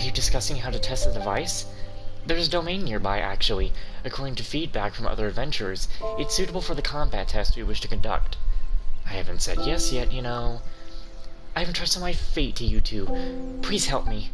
you discussing how to test the device? There's a domain nearby, actually. According to feedback from other adventurers, it's suitable for the combat test we wish to conduct. I haven't said yes yet, you know. I haven't trusted my fate to you two. Please help me.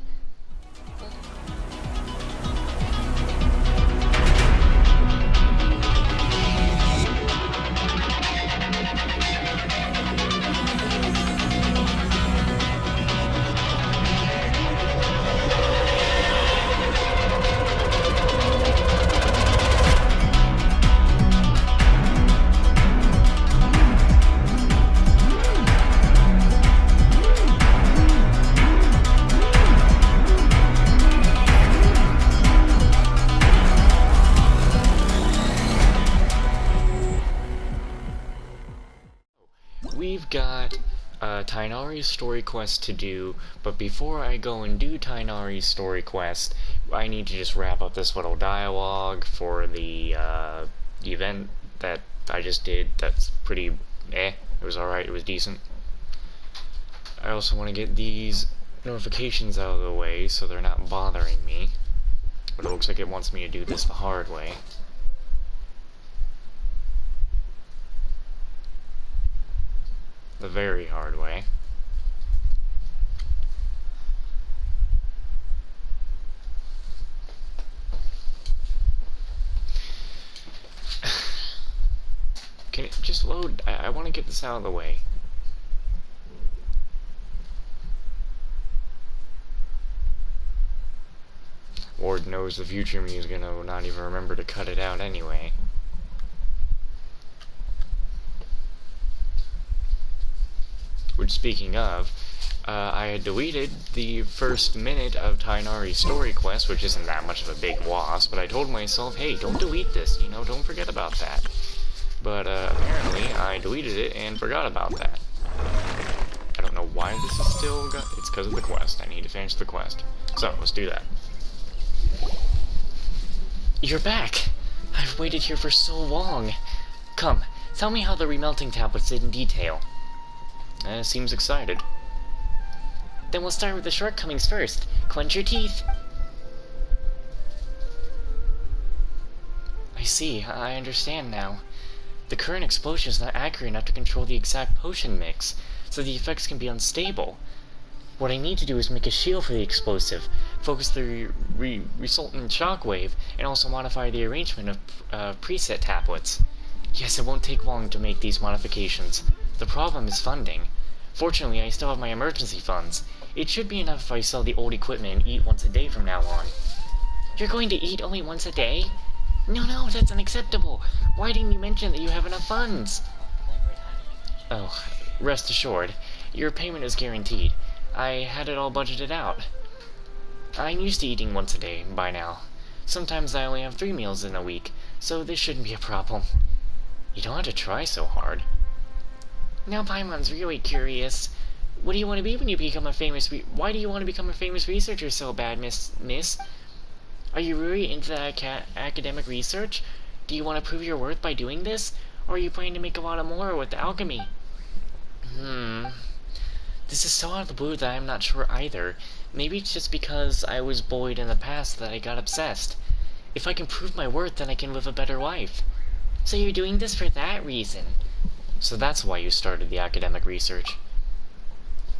We've got Tighnari's story quest to do, but before I go and do Tighnari's story quest, I need to just wrap up this little dialogue for the event that I just did. That's pretty it was alright, it was decent. I also want to get these notifications out of the way so they're not bothering me, but it looks like it wants me to do this the hard way. The very hard way. Can it just load? I want to get this out of the way. Lord knows the future me is gonna not even remember to cut it out anyway. Which, speaking of, I had deleted the first minute of Tighnari's story quest, which isn't that much of a big loss, but I told myself, hey, don't delete this, you know, don't forget about that. But apparently I deleted it and forgot about that. I don't know why this is still it's because of the quest. I need to finish the quest. So, let's do that. You're back! I've waited here for so long. Come, tell me how the remelting tablets did in detail. Seems excited. Then we'll start with the shortcomings first. Clench your teeth. I see, I understand now. The current explosion is not accurate enough to control the exact potion mix, so the effects can be unstable. What I need to do is make a shield for the explosive, focus the resultant shockwave, and also modify the arrangement of preset tablets. Yes, it won't take long to make these modifications. The problem is funding. Fortunately, I still have my emergency funds. It should be enough if I sell the old equipment and eat once a day from now on. You're going to eat only once a day? No, that's unacceptable. Why didn't you mention that you have enough funds? Oh, rest assured, your payment is guaranteed. I had it all budgeted out. I'm used to eating once a day by now. Sometimes I only have 3 meals in a week, so this shouldn't be a problem. You don't have to try so hard. Now Paimon's really curious. What do you want to be when you become a famous Why do you want to become a famous researcher so bad, miss? Are you really into academic research? Do you want to prove your worth by doing this? Or are you planning to make a lot of more with the alchemy? This is so out of the blue that I'm not sure either. Maybe it's just because I was bullied in the past that I got obsessed. If I can prove my worth, then I can live a better life. So you're doing this for that reason? So that's why you started the academic research.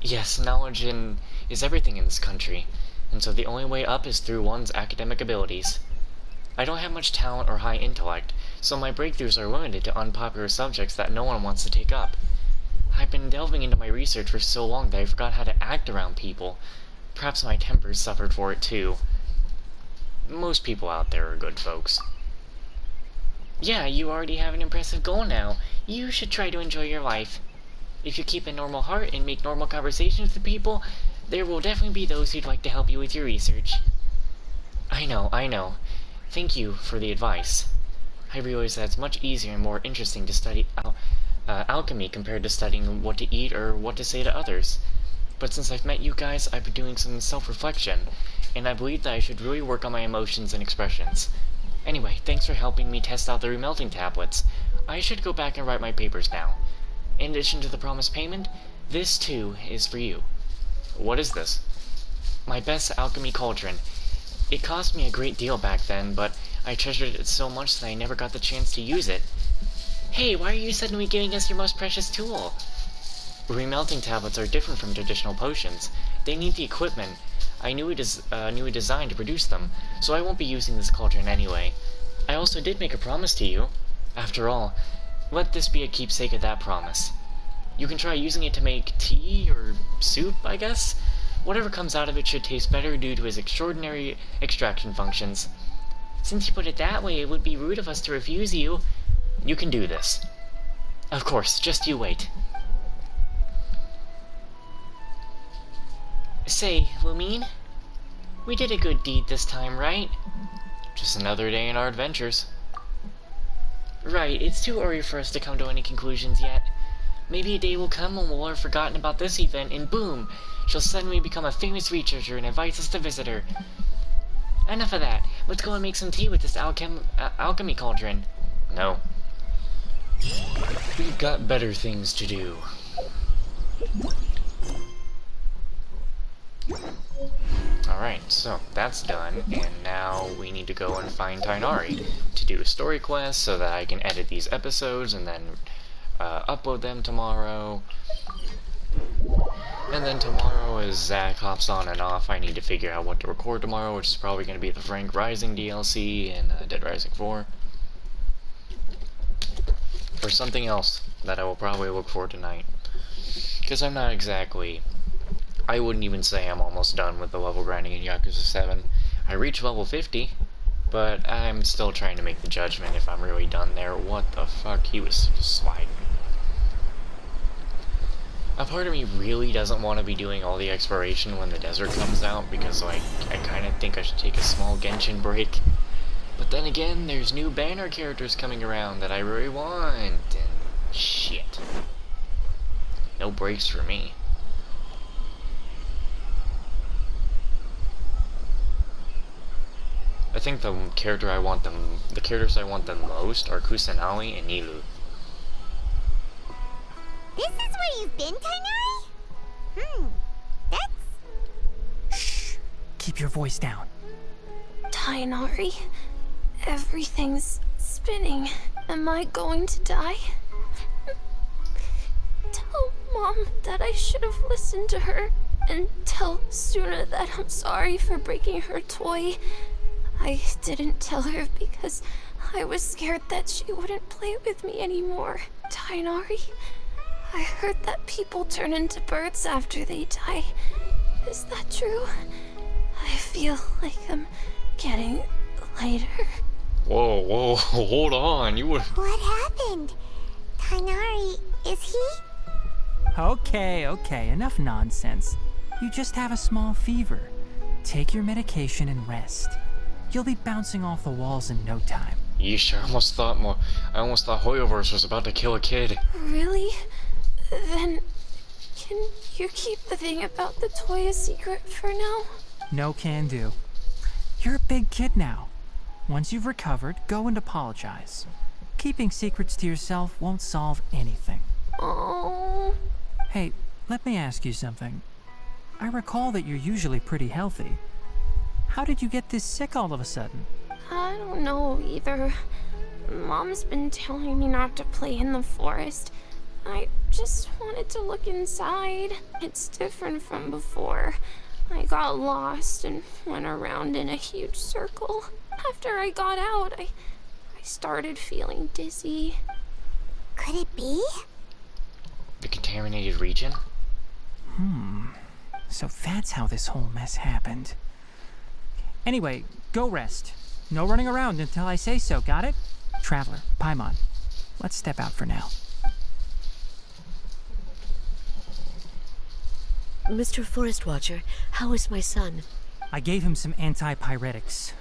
Yes, knowledge is everything in this country, and so the only way up is through one's academic abilities. I don't have much talent or high intellect, so my breakthroughs are limited to unpopular subjects that no one wants to take up. I've been delving into my research for so long that I forgot how to act around people. Perhaps my temper suffered for it too. Most people out there are good folks. Yeah, you already have an impressive goal now. You should try to enjoy your life. If you keep a normal heart and make normal conversations with people, there will definitely be those who'd like to help you with your research. I know. Thank you for the advice. I realize that it's much easier and more interesting to study alchemy compared to studying what to eat or what to say to others. But since I've met you guys, I've been doing some self-reflection, and I believe that I should really work on my emotions and expressions. Anyway, thanks for helping me test out the remelting tablets. I should go back and write my papers now. In addition to the promised payment, this too is for you. What is this? My best alchemy cauldron. It cost me a great deal back then, but I treasured it so much that I never got the chance to use it. Hey, why are you suddenly giving us your most precious tool? Remelting tablets are different from traditional potions. They need the equipment. I knew a design to produce them, so I won't be using this cauldron anyway. I also did make a promise to you. After all, let this be a keepsake of that promise. You can try using it to make tea or soup, I guess? Whatever comes out of it should taste better due to its extraordinary extraction functions. Since you put it that way, it would be rude of us to refuse you. You can do this. Of course, just you wait. Say, Lumine, we did a good deed this time, right? Just another day in our adventures. Right, it's too early for us to come to any conclusions yet. Maybe a day will come when we'll have forgotten about this event, and boom, she'll suddenly become a famous researcher and invites us to visit her. Enough of that. Let's go and make some tea with this alchemy cauldron. No. We've got better things to do. Alright, so that's done, and now we need to go and find Tighnari to do a story quest so that I can edit these episodes and then upload them tomorrow. And then tomorrow, as Zach hops on and off, I need to figure out what to record tomorrow, which is probably going to be the Frank Rising DLC and Dead Rising 4. Or something else that I will probably look for tonight. Because I'm not exactly... I wouldn't even say I'm almost done with the level grinding in Yakuza 7. I reached level 50, but I'm still trying to make the judgment if I'm really done there. What the fuck? He was sliding. A part of me really doesn't want to be doing all the exploration when the desert comes out, because like, I kind of think I should take a small Genshin break. But then again, there's new banner characters coming around that I really want, and shit. No breaks for me. I think the characters I want the most are Kusanali and Nilu. This is where you've been, Tighnari? That's... Shh! Keep your voice down. Tighnari, everything's spinning. Am I going to die? Tell Mom that I should have listened to her, and tell Suna that I'm sorry for breaking her toy. I didn't tell her because I was scared that she wouldn't play with me anymore. Tighnari, I heard that people turn into birds after they die. Is that true? I feel like I'm getting lighter. Whoa, hold on, you were... What happened? Tighnari, is he... Okay, enough nonsense. You just have a small fever. Take your medication and rest. You'll be bouncing off the walls in no time. Yeesh, I almost thought Hoyoverse was about to kill a kid. Really? Then, can you keep the thing about the toy a secret for now? No can do. You're a big kid now. Once you've recovered, go and apologize. Keeping secrets to yourself won't solve anything. Oh. Hey, let me ask you something. I recall that you're usually pretty healthy. How did you get this sick all of a sudden? I don't know either. Mom's been telling me not to play in the forest. I just wanted to look inside. It's different from before. I got lost and went around in a huge circle. After I got out, I started feeling dizzy. Could it be? The contaminated region? So that's how this whole mess happened. Anyway, go rest. No running around until I say so, got it? Traveler, Paimon, let's step out for now. Mr. Forest Watcher, how is my son? I gave him some antipyretics.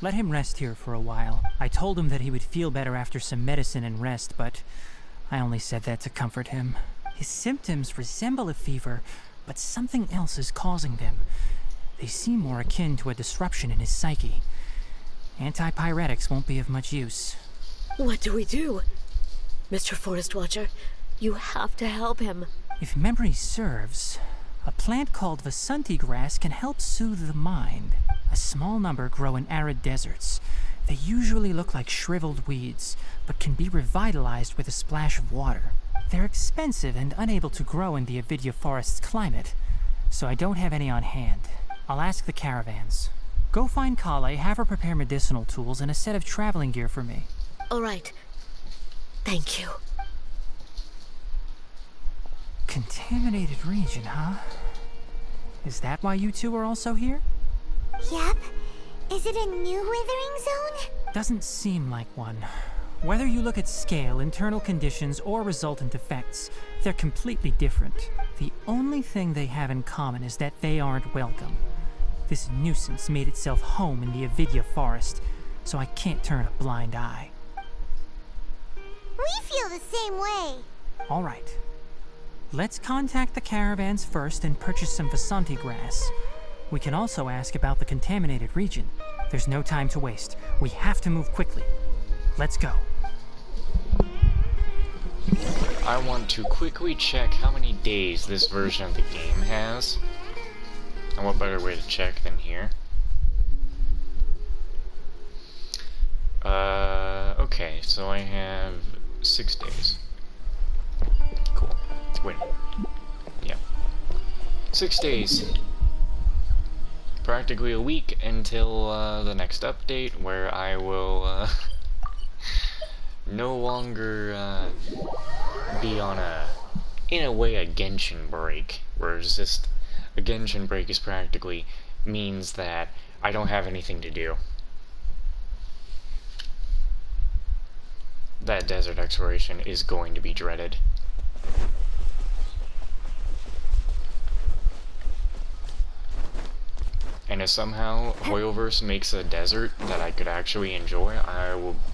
Let him rest here for a while. I told him that he would feel better after some medicine and rest, but I only said that to comfort him. His symptoms resemble a fever, but something else is causing them. They seem more akin to a disruption in his psyche. Antipyretics won't be of much use. What do we do? Mr. Forest Watcher, you have to help him. If memory serves, A plant called Vasanti grass can help soothe the mind. A small number grow in arid deserts. They usually look like shriveled weeds, but can be revitalized with a splash of water. They're expensive and unable to grow in the Avidya forest's climate, so I don't have any on hand. I'll ask the caravans. Go find Kale, have her prepare medicinal tools and a set of traveling gear for me. All right. Thank you. Contaminated region, huh? Is that why you two are also here? Yep. Is it a new withering zone? Doesn't seem like one. Whether you look at scale, internal conditions, or resultant effects, they're completely different. The only thing they have in common is that they aren't welcome. This nuisance made itself home in the Avidya forest, so I can't turn a blind eye. We feel the same way. All right. Let's contact the caravans first and purchase some Vasanti grass. We can also ask about the contaminated region. There's no time to waste. We have to move quickly. Let's go. I want to quickly check how many days this version of the game has. And what better way to check than here? Okay, so I have 6 days. Cool. Wait. Yeah. 6 days. Practically a week until the next update, where I will no longer be on in a way, a Genshin break. Whereas just a Genshin break is practically means that I don't have anything to do. That desert exploration is going to be dreaded. And if somehow Hoyoverse makes a desert that I could actually enjoy,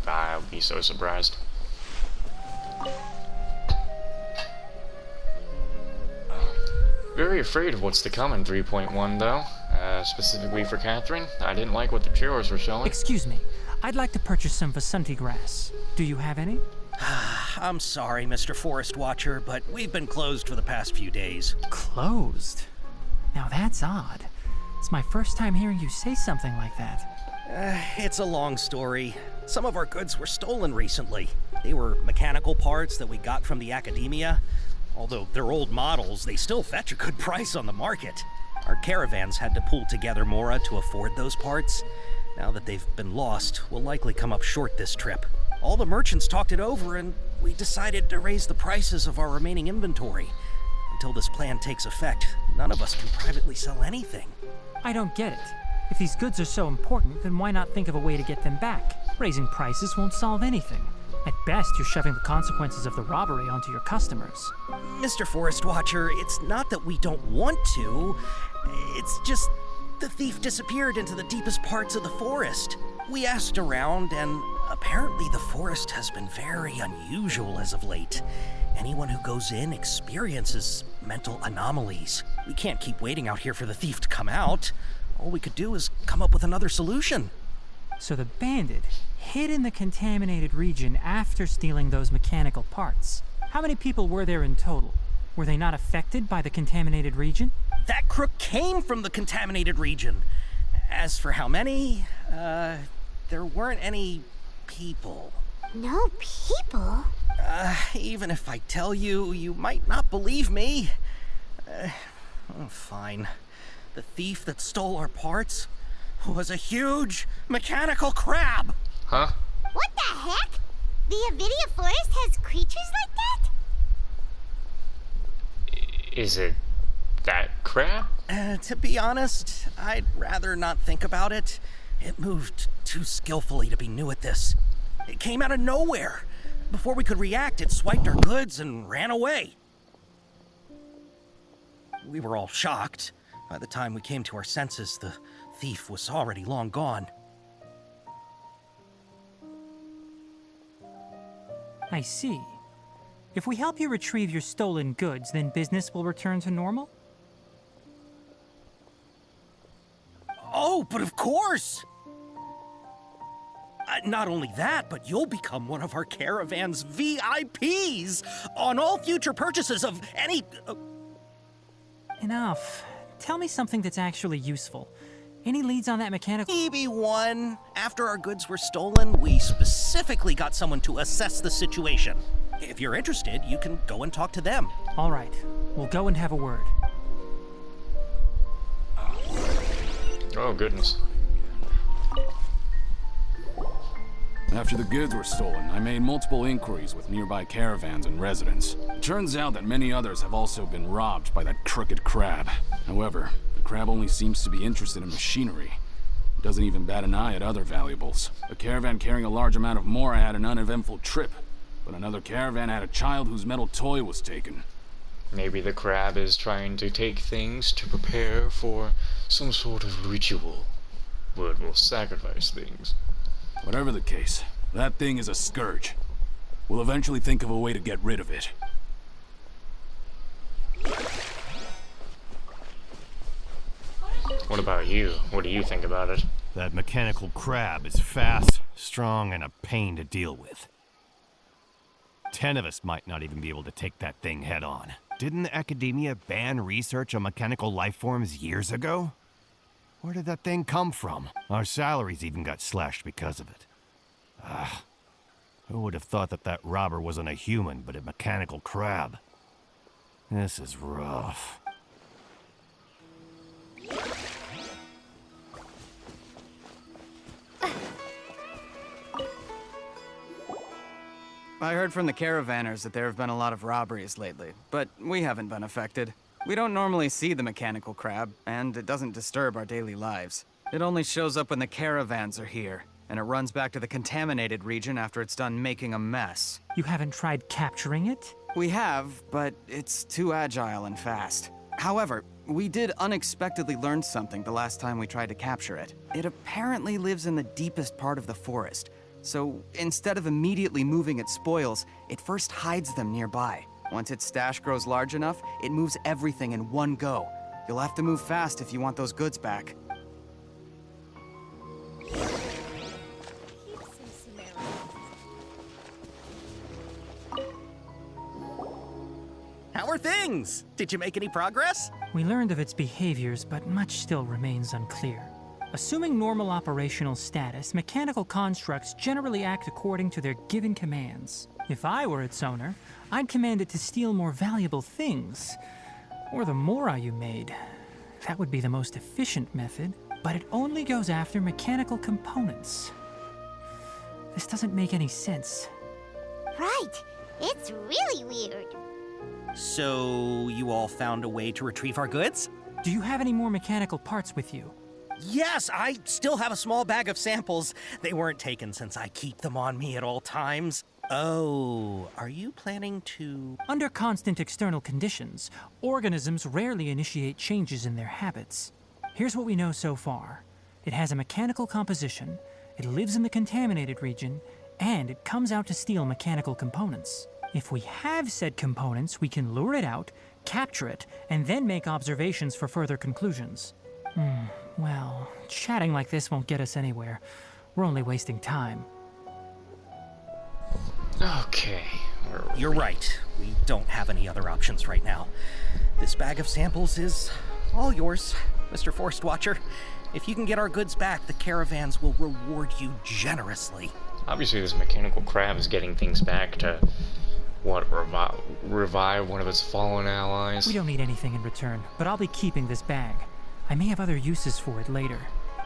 I'll be so surprised. Very afraid of what's to come in 3.1 though, specifically for Catherine. I didn't like what the trailers were showing. Excuse me. I'd like to purchase some Vasanti grass. Do you have any? I'm sorry, Mr. Forest Watcher, but we've been closed for the past few days. Closed? Now that's odd. It's my first time hearing you say something like that. It's a long story. Some of our goods were stolen recently. They were mechanical parts that we got from the academia. Although they're old models, they still fetch a good price on the market. Our caravans had to pull together more to afford those parts. Now that they've been lost, we'll likely come up short this trip. All the merchants talked it over, and we decided to raise the prices of our remaining inventory. Until this plan takes effect, none of us can privately sell anything. I don't get it. If these goods are so important, then why not think of a way to get them back? Raising prices won't solve anything. At best, you're shoving the consequences of the robbery onto your customers. Mr. Forest Watcher, it's not that we don't want to. It's just the thief disappeared into the deepest parts of the forest. We asked around, and apparently the forest has been very unusual as of late. Anyone who goes in experiences mental anomalies. We can't keep waiting out here for the thief to come out. All we could do is come up with another solution. So the bandit hid in the contaminated region after stealing those mechanical parts. How many people were there in total? Were they not affected by the contaminated region? That crook came from the contaminated region. As for how many, there weren't any people. No people? Even if I tell you, you might not believe me. Fine. The thief that stole our parts was a huge mechanical crab. Huh? What the heck? The Avidya forest has creatures like that? Is it that crab? To be honest, I'd rather not think about it. It moved too skillfully to be new at this. It came out of nowhere. Before we could react, it swiped our goods and ran away. We were all shocked. By the time we came to our senses, the thief was already long gone. I see. If we help you retrieve your stolen goods, then business will return to normal? Oh, but of course! Not only that, but you'll become one of our caravan's VIPs on all future purchases of any... Enough. Tell me something that's actually useful. Any leads on that mechanical? Maybe one. After our goods were stolen, we specifically got someone to assess the situation. If you're interested, you can go and talk to them. All right. We'll go and have a word. Oh, goodness. After the goods were stolen, I made multiple inquiries with nearby caravans and residents. It turns out that many others have also been robbed by that crooked crab. However, the crab only seems to be interested in machinery. It doesn't even bat an eye at other valuables. A caravan carrying a large amount of mora had an uneventful trip, but another caravan had a child whose metal toy was taken. Maybe the crab is trying to take things to prepare for some sort of ritual, but will sacrifice things. Whatever the case, that thing is a scourge. We'll eventually think of a way to get rid of it. What about you? What do you think about it? That mechanical crab is fast, strong, and a pain to deal with. 10 of us might not even be able to take that thing head on. Didn't the academia ban research on mechanical life forms years ago? Where did that thing come from? Our salaries even got slashed because of it. Who would have thought that that robber wasn't a human, but a mechanical crab? This is rough. I heard from the caravanners that there have been a lot of robberies lately, but we haven't been affected. We don't normally see the mechanical crab, and it doesn't disturb our daily lives. It only shows up when the caravans are here, and it runs back to the contaminated region after it's done making a mess. You haven't tried capturing it? We have, but it's too agile and fast. However, we did unexpectedly learn something the last time we tried to capture it. It apparently lives in the deepest part of the forest, so instead of immediately moving its spoils, it first hides them nearby. Once its stash grows large enough, it moves everything in one go. You'll have to move fast if you want those goods back. How are things? Did you make any progress? We learned of its behaviors, but much still remains unclear. Assuming normal operational status, mechanical constructs generally act according to their given commands. If I were its owner, I'd command it to steal more valuable things. Or the mora you made. That would be the most efficient method, but it only goes after mechanical components. This doesn't make any sense. Right. It's really weird. So, you all found a way to retrieve our goods? Do you have any more mechanical parts with you? Yes, I still have a small bag of samples. They weren't taken since I keep them on me at all times. Oh, are you planning to... Under constant external conditions, organisms rarely initiate changes in their habits. Here's what we know so far. It has a mechanical composition, it lives in the contaminated region, and it comes out to steal mechanical components. If we have said components, we can lure it out, capture it, and then make observations for further conclusions. Well, chatting like this won't get us anywhere. We're only wasting time. Okay. You're right. We don't have any other options right now. This bag of samples is all yours, Mr. Forest Watcher. If you can get our goods back, the caravans will reward you generously. Obviously, this mechanical crab is getting things back to, revive one of its fallen allies? We don't need anything in return, but I'll be keeping this bag. I may have other uses for it later.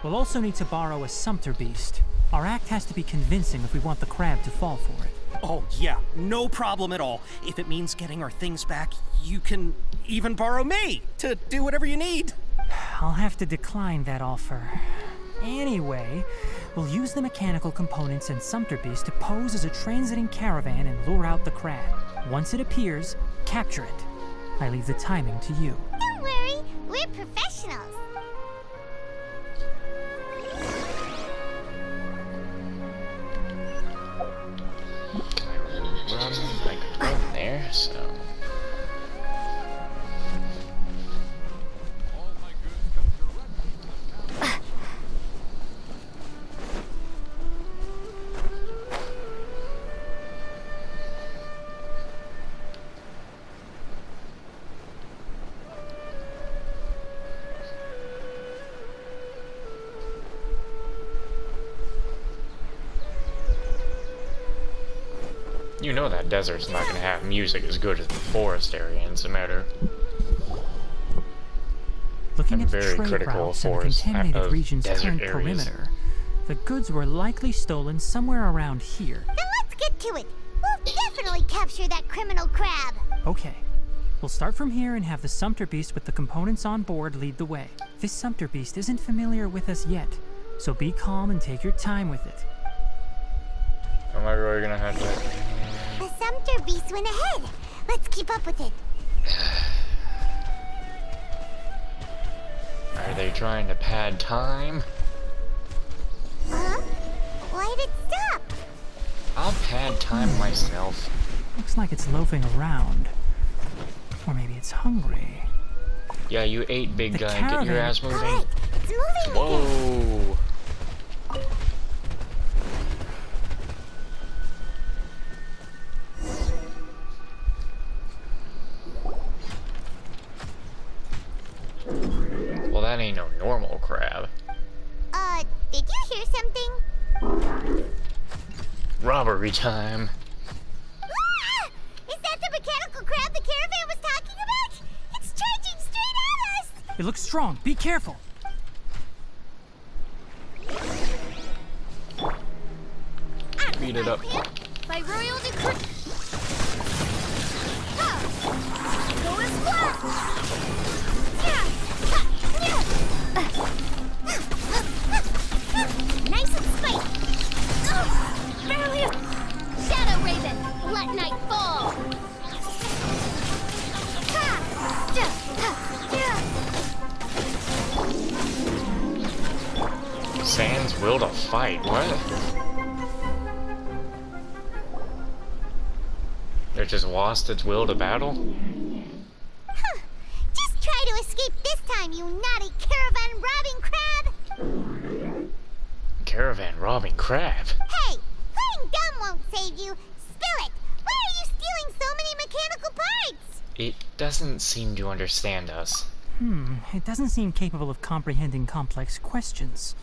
We'll also need to borrow a sumpter beast. Our act has to be convincing if we want the crab to fall for it. Oh, yeah, no problem at all. If it means getting our things back, you can even borrow me to do whatever you need. I'll have to decline that offer. Anyway, we'll use the mechanical components and sumpter beast to pose as a transiting caravan and lure out the crab. Once it appears, capture it. I leave the timing to you. Don't worry, we're professionals. Can I run? I could run there, so... You know that desert's not gonna have music as good as the forest area in some matter. Looking I'm at the very trade critical routes and the of contaminated region's desert current areas. perimeter, the goods were likely stolen somewhere around here. Then let's get to it. We'll definitely capture that criminal crab. Okay. We'll start from here and have the Sumpter Beast with the components on board lead the way. This Sumpter Beast isn't familiar with us yet, so be calm and take your time with it. Am I really gonna have to? The Sumpter Beast went ahead. Let's keep up with it. Are they trying to pad time? Huh? Why'd it stop? I'll pad time myself. Looks like it's loafing around. Or maybe it's hungry. Yeah, you ate, big The guy. Get your caravan- ass moving. Alright, it's moving again. Whoa. Well, that ain't no normal crab. Did you hear something? Robbery time. Ah! Is that the mechanical crab the caravan was talking about? It's charging straight at us! It looks strong. Be careful. Beat it up. By royal decree. Go as one! Nice and spiked! Barely a... Shadow Raven, let night fall! Sans will to fight. What? It just lost its will to battle? Just try to escape this time, you naughty caravan robbing crab! Caravan robbing crab? Hey, playing dumb won't save you. Spill it! Why are you stealing so many mechanical parts? It doesn't seem to understand us. It doesn't seem capable of comprehending complex questions.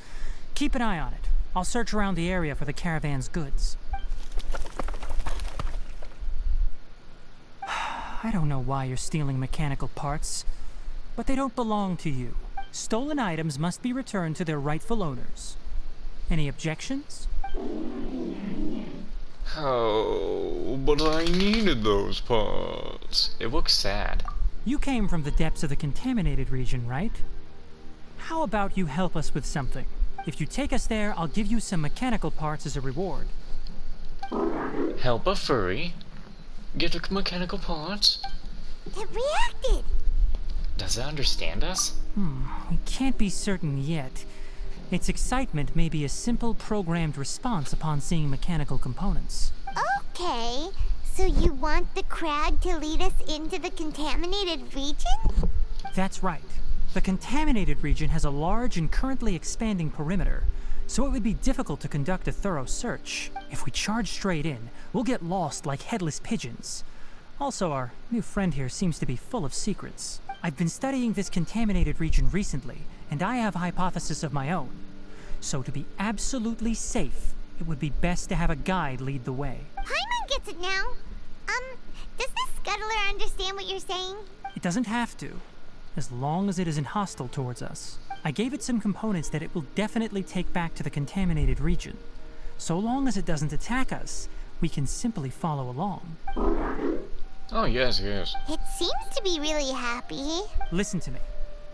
Keep an eye on it. I'll search around the area for the caravan's goods. I don't know why you're stealing mechanical parts, but they don't belong to you. Stolen items must be returned to their rightful owners. Any objections? Oh, but I needed those parts. It looks sad. You came from the depths of the contaminated region, right? How about you help us with something? If you take us there, I'll give you some mechanical parts as a reward. Help a furry? Get a mechanical parts? It reacted! Does it understand us? We can't be certain yet. Its excitement may be a simple programmed response upon seeing mechanical components. Okay, so you want the crab to lead us into the contaminated region? That's right. The contaminated region has a large and currently expanding perimeter, so it would be difficult to conduct a thorough search. If we charge straight in, we'll get lost like headless pigeons. Also, our new friend here seems to be full of secrets. I've been studying this contaminated region recently, and I have a hypothesis of my own. So to be absolutely safe, it would be best to have a guide lead the way. Paimon gets it now. Does this scuttler understand what you're saying? It doesn't have to, as long as it isn't hostile towards us. I gave it some components that it will definitely take back to the contaminated region. So long as it doesn't attack us, we can simply follow along. Oh, yes, yes. It seems to be really happy. Listen to me.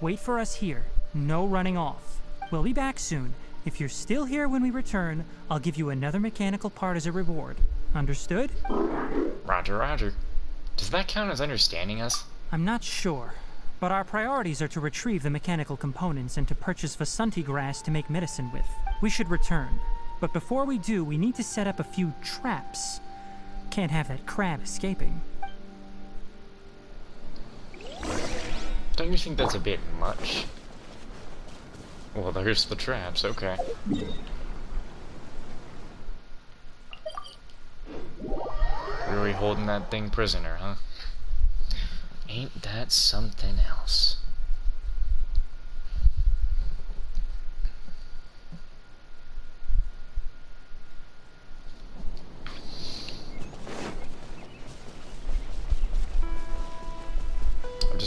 Wait for us here. No running off. We'll be back soon. If you're still here when we return, I'll give you another mechanical part as a reward. Understood? Roger, roger. Does that count as understanding us? I'm not sure, but our priorities are to retrieve the mechanical components and to purchase Vasanti grass to make medicine with. We should return. But before we do, we need to set up a few traps. Can't have that crab escaping. Don't you think that's a bit much? Well, there's the traps, okay. Really holding that thing prisoner, huh? Ain't that something else?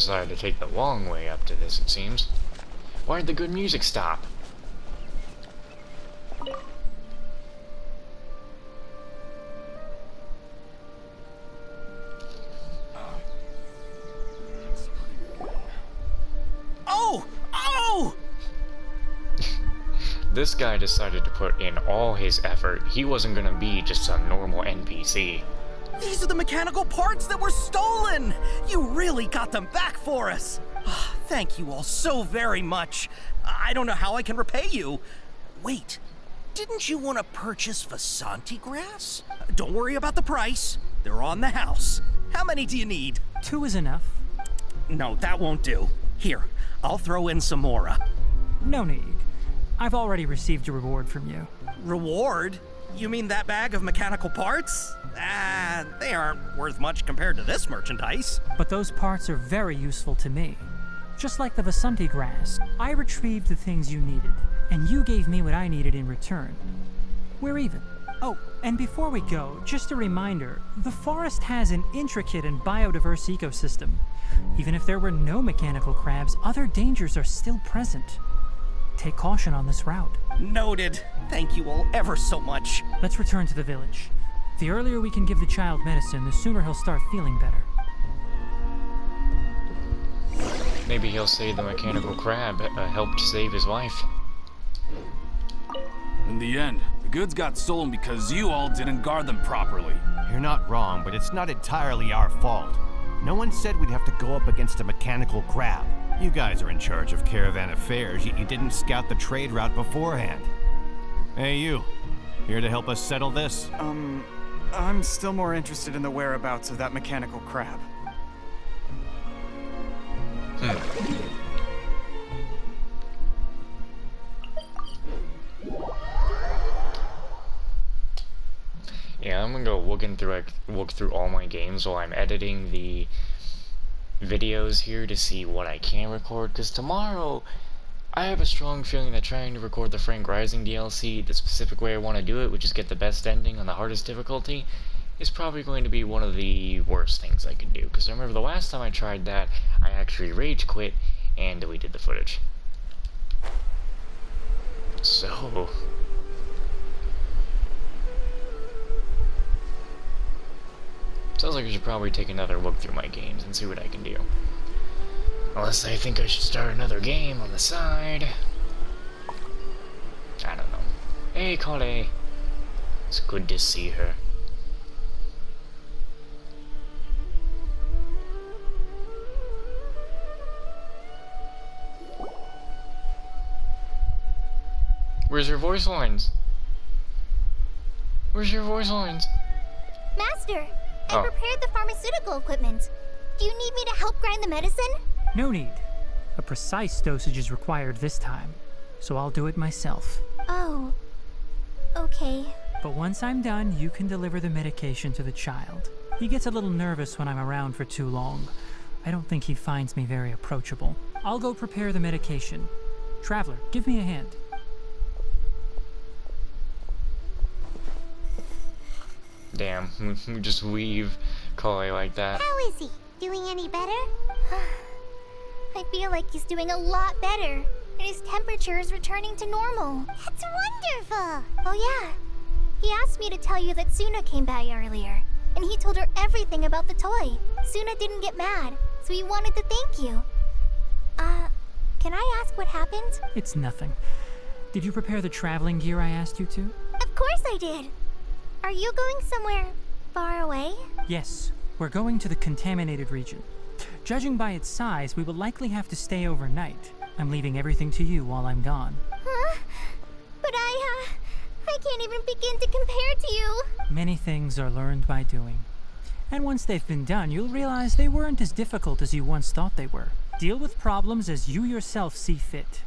decided to take the long way up to this, it seems. Why'd the good music stop? Oh! Oh! This guy decided to put in all his effort. He wasn't gonna be just some normal NPC. These are the mechanical parts that were stolen! You really got them back for us! Thank you all so very much. I don't know how I can repay you. Wait, didn't you want to purchase Vasanti grass? Don't worry about the price. They're on the house. How many do you need? 2 is enough. No, that won't do. Here, I'll throw in some more. No need. I've already received a reward from you. Reward? You mean that bag of mechanical parts? They aren't worth much compared to this merchandise. But those parts are very useful to me. Just like the Vasanti grass, I retrieved the things you needed, and you gave me what I needed in return. We're even. Oh, and before we go, just a reminder, the forest has an intricate and biodiverse ecosystem. Even if there were no mechanical crabs, other dangers are still present. Take caution on this route. Noted. Thank you all ever so much. Let's return to the village. The earlier we can give the child medicine, the sooner he'll start feeling better. Maybe he'll say the mechanical crab helped save his wife. In the end, the goods got stolen because you all didn't guard them properly. You're not wrong, but it's not entirely our fault. No one said we'd have to go up against a mechanical crab. You guys are in charge of caravan affairs, yet you didn't scout the trade route beforehand. Hey, you. Here to help us settle this? I'm still more interested in the whereabouts of that mechanical crab. Yeah, I'm gonna go look through all my games while I'm editing the videos here to see what I can record, because tomorrow I have a strong feeling that trying to record the Frank Rising DLC the specific way I want to do it, which is get the best ending on the hardest difficulty, is probably going to be one of the worst things I could do, because I remember the last time I tried that, I actually rage quit and deleted the footage. So... sounds like I should probably take another look through my games and see what I can do. Unless I think I should start another game on the side. I don't know. Hey, Kale. It's good to see her. Where's your voice lines? Where's your voice lines? Master, I prepared the pharmaceutical equipment. Do you need me to help grind the medicine? No need. A precise dosage is required this time, so I'll do it myself. Oh, okay. But once I'm done, you can deliver the medication to the child. He gets a little nervous when I'm around for too long. I don't think he finds me very approachable. I'll go prepare the medication. Traveler, give me a hand. Damn, we just leave Kale like that. How is he? Doing any better? I feel like he's doing a lot better, and his temperature is returning to normal. That's wonderful! Oh yeah, he asked me to tell you that Suna came by earlier, and he told her everything about the toy. Suna didn't get mad, so he wanted to thank you. Can I ask what happened? It's nothing. Did you prepare the traveling gear I asked you to? Of course I did! Are you going somewhere far away? Yes, we're going to the contaminated region. Judging by its size, we will likely have to stay overnight. I'm leaving everything to you while I'm gone. Huh? But I can't even begin to compare to you. Many things are learned by doing. And once they've been done, you'll realize they weren't as difficult as you once thought they were. Deal with problems as you yourself see fit.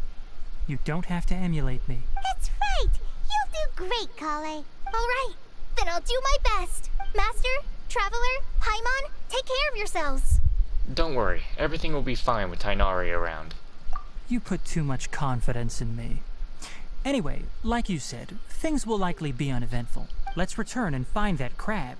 You don't have to emulate me. That's right! You'll do great, Kale. All right. Then I'll do my best. Master, Traveler, Paimon, take care of yourselves. Don't worry, everything will be fine with Tighnari around. You put too much confidence in me. Anyway, like you said, things will likely be uneventful. Let's return and find that crab.